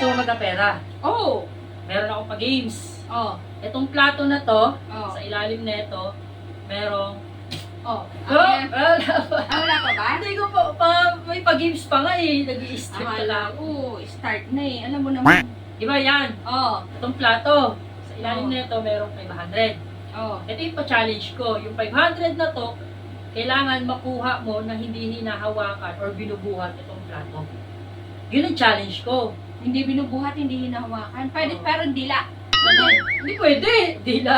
gusto mo magkapera? Oh! Meron akong pa-games. Oh. Itong plato na to, Oh. sa ilalim na ito, merong... Oh. Wala pa. Wala pa ba? Hindi ko may pa-games pa nga eh. Nag-i-start ka lang. Oo, start na eh. Alam mo naman. Di ba yan? Oh. Itong plato, sa ilalim Oh. na ito, merong 500. Oh. Ito yung pa-challenge ko. Yung 500 na to, kailangan makuha mo na hindi hinahawakan or binubuhat itong plato. Yun ang challenge ko. Hindi binubuhat, hindi hinahawakan. Pwede, Oh. pero dila. Hindi pwede. Dila.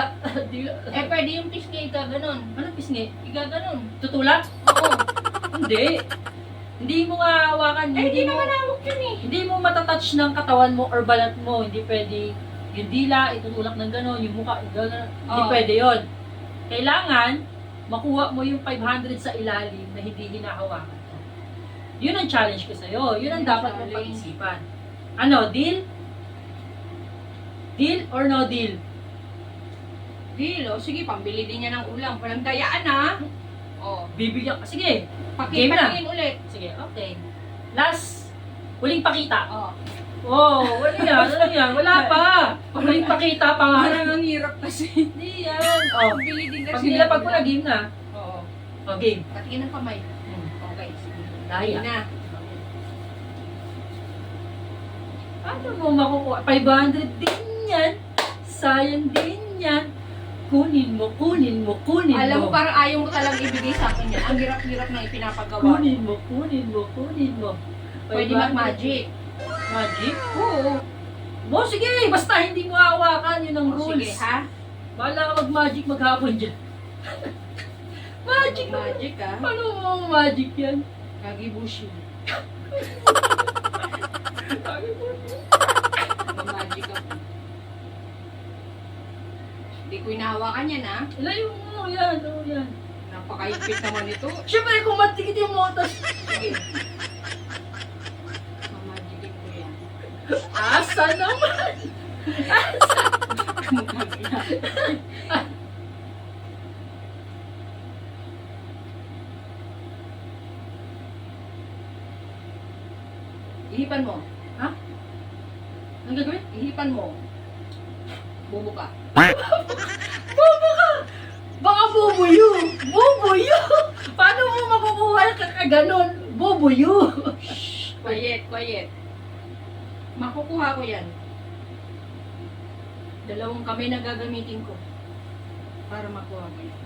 Dila. Pwede yung pisngi, gaganon. Anong pisngi? Igaganon. Tutulak? Oo. Hindi. Hindi mo nga hawakan. Hindi mo, naman hawak yun eh. hindi mo matatouch ng katawan mo or balat mo. Hindi pwede yung dila, itutulak ng gano'n, yung mukha, gano'n. Hindi Oh. pwede yon. Kailangan, makuha mo yung 500 sa ilalim na hindi hinahawakan. Yun ang challenge ko sa'yo. Yun ang Yun ang dapat mong challenge. pag-isipan. Ano, deal? Deal or no deal? Deal, oh. Sige, pambili din niya ng ulam. Walang dayaan ha. Oh. Bibigyan ka. Sige. Game na. Pakipatingin ulit. Sige, okay. Last. Huling pakita. Oh. Oh, wala yan. Ano yan? Wala pa. Huling pakita pa nga. Parang ang hirap kasi. Hindi yan. Oh. Pambili din Pag kasi. nilapag ko na game na. Oo. Oh, game. Patingin ng kamay. Okay, sige. Daya. Na. Paano mo makukuha? 500 din yan. Sayang din yan. Kunin mo, kunin mo, kunin mo. Alam mo, parang ayaw mo talagang ibigay sa akin yan. Ang hirap-hirap ng ipinapagawa. Kunin mo, kunin mo, kunin mo. Pwede 500. mag-magic. Magic? Oo. Mo, sige. Basta hindi mo hawakan. Yun ang O, rules. sige, ha? Bahala ka mag-magic maghapon dyan. Magic? Magic, ha? Paano mo magic yan? Kagibushi. Magic ako. Hindi ko inahawakan yan, ha? Ilayo mo, yan, oh, yan. Napakaipit naman ito. Siyempre, kung matikit yung motos. Sige. Mamagicin ko yan. Asa naman? Ihipan mo. Ha? Anong gagawin? Ihipan mo. Bobo ka. Bobo ka! Baka bubuyo! Bubuyo! Paano mo makukuha ka ganon? Bubuyo! Shh! Quiet, quiet. Makukuha ko yan. Dalawang kamay na gagamitin ko. Para makuha ko yan.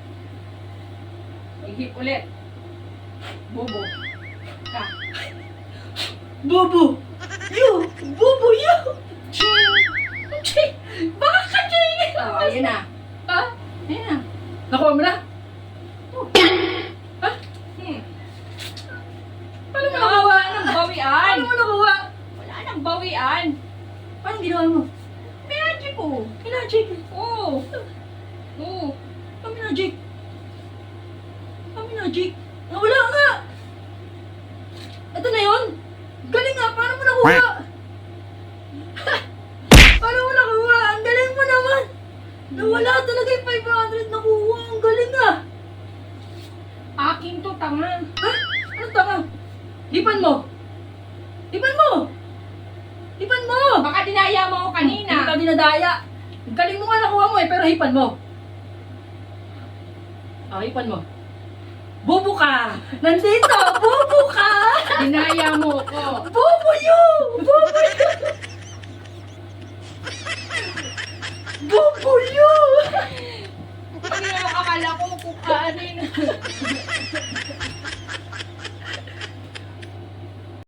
Ihip ulit. Bobo. Ka. Bubu! You! Bubuyo! Ching! Ching! Baka ka, Ching! Oh, ayan na. Ha? Ayan na. Nakuha mo na? Ha? Paano mo nakuha? Wala nang bawian. Paano mo nakuha? Wala nang bawian. Paano ginawa mo? Magic ko. Magic! Oo. Oo. Kami magic! Kami magic! Nawala nga! Ito na yun! Galing nga! Paano mo nakuha? Paano mo nakuha? Ang galing mo naman! Nawala talaga yung 500 nakuha! Ang galing nga! Akin to, tanga. Ha? Anong tama? Lipan mo! Lipan mo! Lipan mo! Baka dinaya mo ako Hindi kanina. ka dinadaya! Ang galing mo nga nakuha mo eh, pero hipan mo! Ah, hipan mo. Bobo ka! Nandito! Bobo ka! Dinaya mo ko. Bobo you! Bobo you! Bobo you! Hindi naman akala ko kung ano yun.